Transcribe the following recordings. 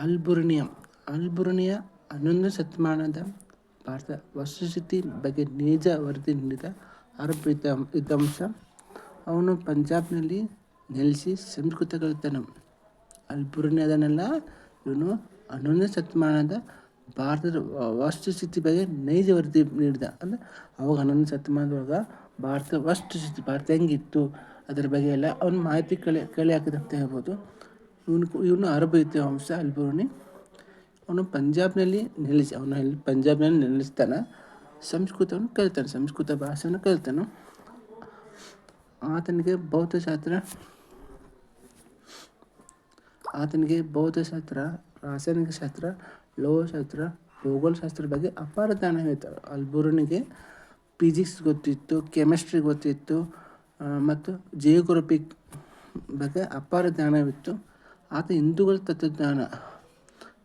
ಅಲ್-ಬುರ್ನಿಯಾ 11ನೇ ಶತಮಾನದ ಭಾರತ ವಸ್ತುಸ್ಥಿತಿ ಬಗ್ಗೆ ನಿಜ ವರದಿ ನೀಡಿದ ಅರಬ್ ವಿದ್ವಾಂಸ. ಅವನು ಪಂಜಾಬ್ನಲ್ಲಿ ನೆಲೆಸಿ ಸಂಸ್ಕೃತ ಕಲಿತನು. ಅಲ್-ಬುರ್ನಿ ಇವನು 11ನೇ ಶತಮಾನದ ಭಾರತದ ವಸ್ತುಸ್ಥಿತಿ ಬಗ್ಗೆ ನೈಜ ವರದಿ ನೀಡಿದ. ಅಂದರೆ ಅವಾಗ 11ನೇ ಶತಮಾನದೊಳಗೆ ಭಾರತ ವಸ್ತುಸ್ಥಿತಿ, ಭಾರತ ಹೆಂಗಿತ್ತು ಅದರ ಬಗ್ಗೆ ಎಲ್ಲ ಅವನು ಮಾಹಿತಿ ಕಲೆ ಹಾಕಿದ ಅಂತ ಹೇಳ್ಬೋದು. ಇವನು ಅರಬ್ ವಿದ್ವಾಂಸ ಅಲ್-ಬುರ್ನಿ. ಅವನು ಪಂಜಾಬ್ನಲ್ಲಿ ನೆಲೆಸ್ತಾನೆ. ಸಂಸ್ಕೃತವನ್ನು ಕಲಿತಾನೆ, ಸಂಸ್ಕೃತ ಭಾಷೆಯನ್ನು ಕಲಿತಾನು. ಆತನಿಗೆ ಭೌತಶಾಸ್ತ್ರ, ರಾಸಾಯನಿಕ ಶಾಸ್ತ್ರ, ಲೋಹಶಾಸ್ತ್ರ, ಭೂಗೋಳಶಾಸ್ತ್ರ ಬಗ್ಗೆ ಅಪಾರ ಜ್ಞಾನ ಇತ್ತು. ಅಲ್-ಬುರ್ನಿಗೆ ಫಿಸಿಕ್ಸ್ ಗೊತ್ತಿತ್ತು, ಕೆಮಿಸ್ಟ್ರಿ ಗೊತ್ತಿತ್ತು ಮತ್ತು ಜಿಯೋಗ್ರಫಿಕ್ ಬಗ್ಗೆ ಅಪಾರ ಜ್ಞಾನವಿತ್ತು. ಆತ ಹಿಂದೂಗಳ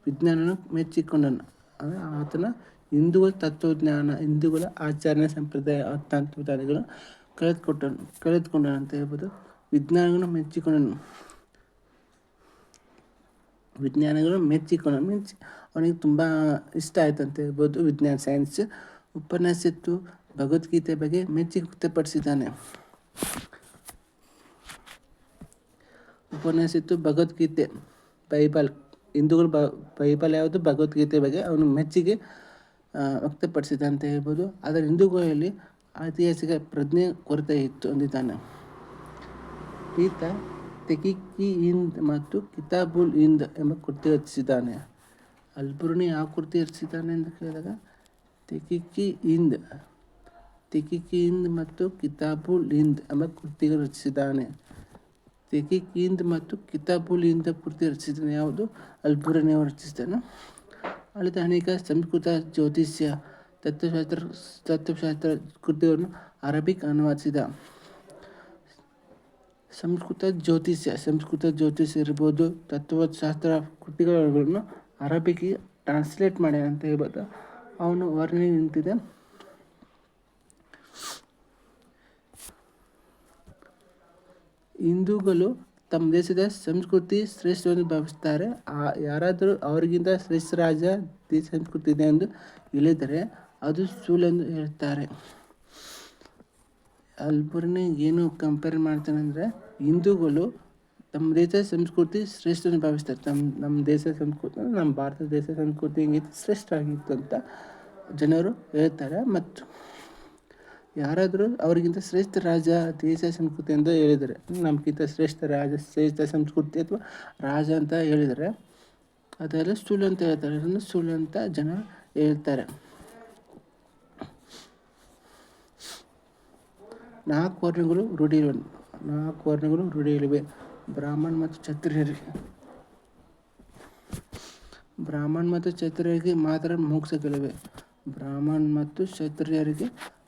ವಿಜ್ಞಾನವನ್ನು ಮೆಚ್ಚಿಕೊಂಡನು. ಅಂದರೆ ಆತನ ಹಿಂದೂಗಳ ತತ್ವಜ್ಞಾನ, ಹಿಂದೂಗಳ ಆಚರಣೆ ಸಂಪ್ರದಾಯ ತತ್ವಗಳನ್ನು ಕಳೆದುಕೊಂಡನು ಅಂತ ಹೇಳ್ಬೋದು. ವಿಜ್ಞಾನಗಳನ್ನು ಮೆಚ್ಚಿ ಅವನಿಗೆ ತುಂಬ ಇಷ್ಟ ಆಯ್ತು ಅಂತ ಹೇಳ್ಬೋದು. ವಿಜ್ಞಾನ, ಸೈನ್ಸ್ ಉಪನ್ಯಾಸಿತ್ತು. ಭಗವದ್ಗೀತೆ ಬಗ್ಗೆ ಮೆಚ್ಚಿ ವ್ಯಕ್ತಪಡಿಸಿದ್ದಾನೆ. ಉಪನ್ಯಾಸಿತ್ತು ಭಗವದ್ಗೀತೆ, ಬೈಬಲ್, ಹಿಂದೂಗಳು ಬೈಬಲ್ ಯಾವುದು, ಭಗವದ್ಗೀತೆ ಬಗ್ಗೆ ಅವನು ಮೆಚ್ಚುಗೆ ವ್ಯಕ್ತಪಡಿಸಿದ ಅಂತ ಹೇಳ್ಬೋದು. ಆದರೆ ಹಿಂದೂಗಳಲ್ಲಿ ಐತಿಹಾಸಿಕ ಪ್ರಜ್ಞೆ ಕೊರತೆ ಇತ್ತು ಅಂದಿದ್ದಾನೆ. ಈತ ತೆಹ್ರೀಕ್-ಇ-ಹಿಂದ್ ಮತ್ತು ಕಿತಾಬ್-ಉಲ್-ಹಿಂದ್ ಎಂಬ ಕೃತಿ ರಚಿಸಿದ್ದಾನೆ. ಅಲ್-ಬುರ್ನಿ ಯಾವ ಕೃತಿ ರಚಿಸಿದ್ದಾನೆ ಎಂದು ಕೇಳಿದಾಗ ತೆಹ್ರೀಕ್-ಇ-ಹಿಂದ್ ಮತ್ತು ಕಿತಾಬ್-ಉಲ್-ಹಿಂದ್ ಎಂಬ ಕೃತಿಗಳು ರಚಿಸಿದ್ದಾನೆ. ತೆಹ್ರೀಕ್-ಇ-ಹಿಂದ್ ಮತ್ತು ಕಿತಾಬ್-ಉಲ್-ಹಿಂದ್ ಕೃತಿ ರಚಿಸಿದ್ದಾನೆ. ಯಾವುದು? ಅಲ್-ಬುರ್ನಿ ಅವರು ರಚಿಸಿದ್ದಾನೆ. ಅಲ್ಲಿದ್ದ ಅನೇಕ ಸಂಸ್ಕೃತ, ಜ್ಯೋತಿಷ್ಯ, ತತ್ವಶಾಸ್ತ್ರ ಕೃತಿಗಳನ್ನು ಅರಬಿಕ್ ಅನುವಾದಿಸಿದ. ಸಂಸ್ಕೃತ ಜ್ಯೋತಿಷ್ಯ ಇರ್ಬೋದು, ತತ್ವಶಾಸ್ತ್ರ ಕೃತಿಗಳನ್ನು ಅರಬಿಕ್ಗೆ ಟ್ರಾನ್ಸ್ಲೇಟ್ ಮಾಡ್ಯಾನ ಅಂತ ಹೇಳ್ಬೋದು. ಅವನು ವರ್ಣನೆ ನಿಂತಿದೆ. ಹಿಂದೂಗಳು ತಮ್ಮ ದೇಶದ ಸಂಸ್ಕೃತಿ ಶ್ರೇಷ್ಠವೆಂದು ಭಾವಿಸುತ್ತಾರೆ. ಯಾರಾದರೂ ಅವರಿಗಿಂತ ಶ್ರೇಷ್ಠ ರಾಜ, ದೇಶ, ಸಂಸ್ಕೃತಿ ಇದೆ ಎಂದು ಹೇಳಿದರೆ ಅದು ಸುಳ್ಳೆಂದು ಹೇಳ್ತಾರೆ. ಅಲ್-ಬುರ್ನಿ ಏನು ಕಂಪೇರ್ ಮಾಡ್ತಾನೆ ಅಂದರೆ, ಹಿಂದೂಗಳು ತಮ್ಮ ದೇಶದ ಸಂಸ್ಕೃತಿ ಶ್ರೇಷ್ಠವೆಂದು ಭಾವಿಸ್ತಾರೆ. ನಮ್ಮ ದೇಶದ ಸಂಸ್ಕೃತಿ, ನಮ್ಮ ಭಾರತ ದೇಶದ ಸಂಸ್ಕೃತಿ ಹಿಂಗಿತ್ತು, ಶ್ರೇಷ್ಠ ಆಗಿತ್ತು ಅಂತ ಜನರು ಹೇಳ್ತಾರೆ. ಮತ್ತು ಯಾರಾದರೂ ಅವರಿಗಿಂತ ಶ್ರೇಷ್ಠ ರಾಜ, ದೇಶ, ಸಂಸ್ಕೃತಿ ಅಂತ ಹೇಳಿದರೆ, ನಮಗಿಂತ ಶ್ರೇಷ್ಠ ರಾಜ, ಶ್ರೇಷ್ಠ ಸಂಸ್ಕೃತಿ ಅಥವಾ ರಾಜ ಅಂತ ಹೇಳಿದರೆ ಅದೆಲ್ಲ ಸುಳ್ಳು ಅಂತ ಹೇಳ್ತಾರೆ. ಅದನ್ನು ಸುಳ್ಳು ಅಂತ ಜನ ಹೇಳ್ತಾರೆ. 4 ವರ್ಣಗಳು ರೂಢಿಯಲ್ಲಿವೆ. ಬ್ರಾಹ್ಮಣ ಮತ್ತು ಕ್ಷತ್ರಿಯರಿಗೆ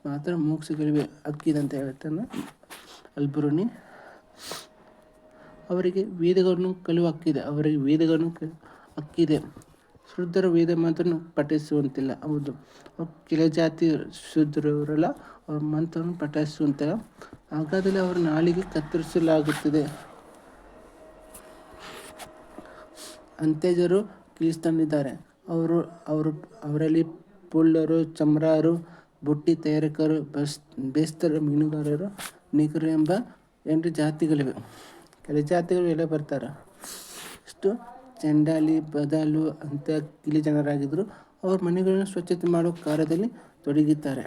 ಮಾತ್ರ ಮೋಕ್ಷಗಳಿವೆ. ಹಕ್ಕಿದಂತ ಹೇಳ್ತಾನೆ ಅಲ್-ಬುರ್ನಿ. ಅವರಿಗೆ ವೇದಗಳನ್ನು ಕಲಿಯುವ ಹಕ್ಕಿದೆ. ಶೂದ್ರರು ವೇದ ಮಂತ್ರವನ್ನು ಪಠಿಸುವಂತಿಲ್ಲ. ಹೌದು, ಕೆಲ ಜಾತಿ ಶೂದ್ರರಲ್ಲ, ಅವ್ರ ಮಂತ್ರವನ್ನು ಪಠಿಸುವಂತಿಲ್ಲ. ಹಾಗಾದರೆ ಅವರ ನಾಲಿಗೆ ಕತ್ತರಿಸಲಾಗುತ್ತದೆ. ಅಂತ್ಯಜರು ಕ್ರಿಸ್ತನಿದ್ದಾರೆ. ಅವರಲ್ಲಿ ಪುಳ್ಳರು, ಚಮ್ರಾರು, ಬುಟ್ಟಿ ತಯಾರಕರು, ಬೇಸ್ತರು, ಮೀನುಗಾರರು, ನಿಗರು ಎಂಬ 8 ಜಾತಿಗಳಿವೆ. ಕೆಲ ಜಾತಿಗಳು ಎಲ್ಲ ಬರ್ತಾರೆ. ಇಷ್ಟು ಚಂಡಾಲಿ, ಬದಾಲು ಅಂತ ಕಿಲಿ ಜನರಾಗಿದ್ದರು. ಅವ್ರ ಮನೆಗಳನ್ನು ಸ್ವಚ್ಛತೆ ಮಾಡುವ ಕಾರ್ಯದಲ್ಲಿ ತೊಡಗಿದ್ದಾರೆ.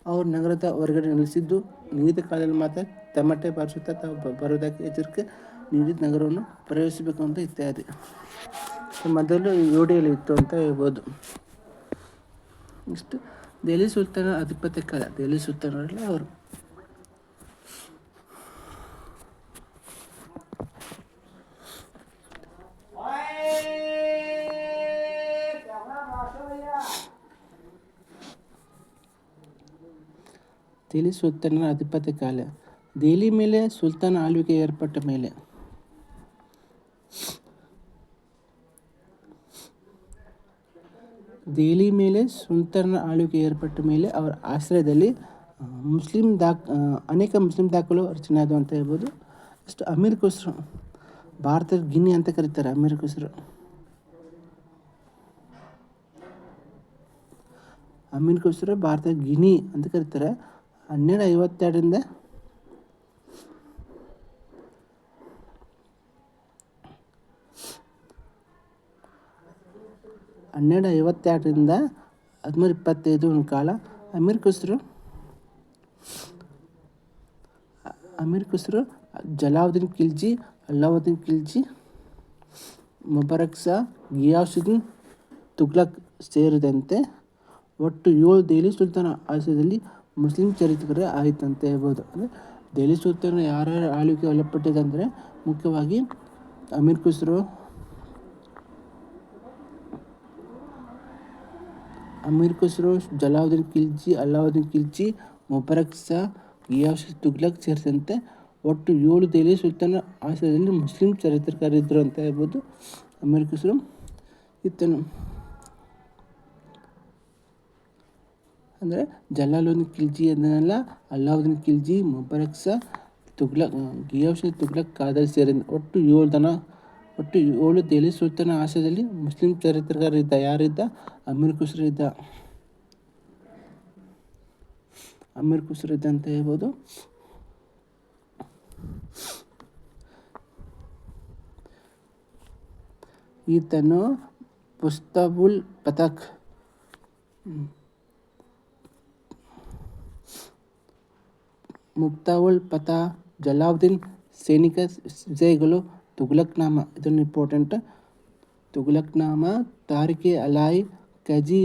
ಅವರು ನಗರದ ಹೊರಗಡೆ ನೆಲೆಸಿದ್ದು, ನಿಗದಿತ ಕಾಲದಲ್ಲಿ ಮಾತ್ರ ತಮಟೆ ಬಾರಿಸುತ್ತಾ ತಾವು ಬರುವುದಕ್ಕೆ ಎಚ್ಚರಿಕೆ ನೀಡಿ ನಗರವನ್ನು ಪ್ರವೇಶಿಸಬೇಕು ಅಂತ ಇತ್ಯಾದಿ. ಮೊದಲು ರೂಢಿಯಲ್ಲಿ ಇತ್ತು ಅಂತ ಹೇಳ್ಬೋದು. ಇಷ್ಟು ದೆಹಲಿ ಸುಲ್ತಾನರ ಆಧಿಪತ್ಯ ಕಾಲ. ದೆಹಲಿ ಸುಲ್ತಾನರಲ್ಲ ಅವರು. ದೆಹಲಿ ಸುಲ್ತಾನರ ಆಧಿಪತ್ಯ ಕಾಲ. ದೆಹಲಿ ಮೇಲೆ ಸುಲ್ತಾನ ಆಳ್ವಿಕೆ ಏರ್ಪಟ್ಟ ಮೇಲೆ ಅವರ ಆಶ್ರಯದಲ್ಲಿ ಅನೇಕ ಮುಸ್ಲಿಂ ದಾಖಲು ರಚನೆ ಆದವು ಅಂತ ಹೇಳ್ಬೋದು. ಅಷ್ಟು ಅಮೀರ್ ಖುಸ್ರು, ಭಾರತದ ಗಿನಿ ಅಂತ ಕರೀತಾರೆ ಅಮೀರ್ ಖುಸ್ರು. ಅಮೀರ್ಕೋಸ್ಕರ ಭಾರತ ಗಿನಿ ಅಂತ ಕರೀತಾರೆ. 1252ರಿಂದ 1325 ಕಾಲ ಅಮೀರ್ ಖುಸ್ರು ಜಲಾವುದ್ದೀನ್ ಖಿಲ್ಜಿ, ಅಲ್ಲಾವುದ್ದೀನ್ ಖಿಲ್ಜಿ, ಮುಬಾರಕ್ ಶಾ, ಗಿಯಾಸುದ್ದೀನ್ ತುಘ್ಲಕ್ ಸೇರಿದಂತೆ ಒಟ್ಟು 7 ದೆಹಲಿ ಸುಲ್ತಾನ ಆಳ್ವಿಕೆಯಲ್ಲಿ ಮುಸ್ಲಿಂ ಚರಿತ್ರೆ ಆಯಿತು ಅಂತ ಹೇಳ್ಬೋದು. ಅಂದರೆ ದೆಹಲಿ ಸುಲ್ತಾನ ಯಾರ್ಯಾರ ಆಳ್ವಿಕೆ ಒಳಪಟ್ಟಿದೆ ಅಂದರೆ ಮುಖ್ಯವಾಗಿ ಅಮೀರ್ ಖುಸ್ರು, ಜಲಾವುದ್ದೀನ್ ಖಿಲ್ಜಿ, ಅಲ್ಲಾವುದ್ದೀನ್ ಖಿಲ್ಜಿ, ಮುಬಾರಕ್ ಶಾ, ಗಿಯಾಸುದ್ದೀನ್ ತುಘ್ಲಕ್ ಸೇರಿದಂತೆ ಒಟ್ಟು 7 ದೆಹಲಿ ಸುಲ್ತಾನ ಆಳ್ವಿಕೆಯಲ್ಲಿ ಮುಸ್ಲಿಂ ಚರಿತ್ರಕಾರರಿದ್ದರು ಅಂತ ಹೇಳ್ಬೋದು. ಅಮೀರ್ ಖುಸ್ರು ಇತ್ತನು ಅಂದರೆ ಜಲಾಲುದ್ದೀನ್ ಖಿಲ್ಜಿ ಅದನ್ನೆಲ್ಲ ಅಲ್ಲಾವುದ್ದೀನ್ ಖಿಲ್ಜಿ, ಮುಬಾರಕ್ ಶಾ, ಗಿಯಾಸುದ್ದೀನ್ ತುಘ್ಲಕ್ ಕಾದರ್ ಸೇರಿದ ಒಟ್ಟು 7 ದೆಹಲಿ ಸುಲ್ತಾನ ಆಳ್ವಿಕೆಯಲ್ಲಿ ಮುಸ್ಲಿಂ ಚರಿತ್ರಕಾರರಿದ್ದ. ಯಾರಿದ್ದ? ಅಮೀರ್ ಖುಸ್ರು ಇದ್ದ ಅಂತ ಹೇಳ್ಬೋದು. ಈತನು ಮುಫ್ತಾಹುಲ್ ಫತಾ, ಜಲಾಲುದ್ದೀನ್ ಸೈನಿಕ ವಿಜಯಗಳು, ತುಘಲಕ್ನಾಮ, ಇದನ್ನು ಇಂಪಾರ್ಟೆಂಟ್, ತುಘಲಕ್ನಾಮ, ತಾರಿಖ್-ಇ-ಅಲಾಯಿ, ಖಜೀ